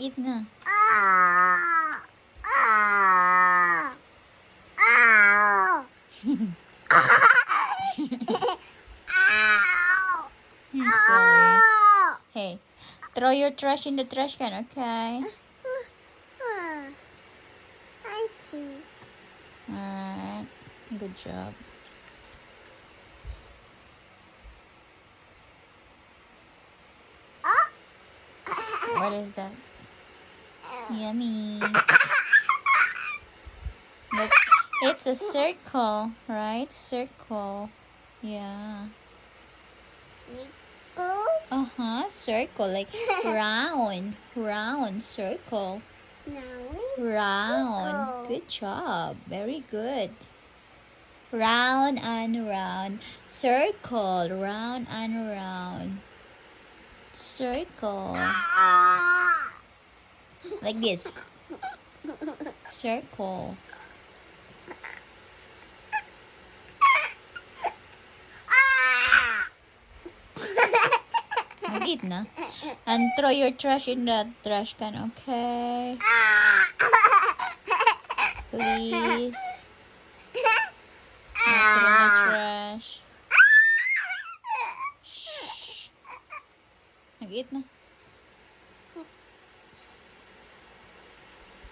Mag-eat na. Sorry. Hey, throw your trash in the trash can, okay? Alright. Good job. What is that? Yummy. Look, it's a circle, right? Circle. Yeah. Uh-huh. Circle. Like round. Round. Circle. Round. Good job. Very good. Round and round. Circle. Round and round. Circle. Like this. Circle. Mag-eat na. And throw your trash in the trash can, okay? Please. Not throw the trash. Shh. Mag-eat na.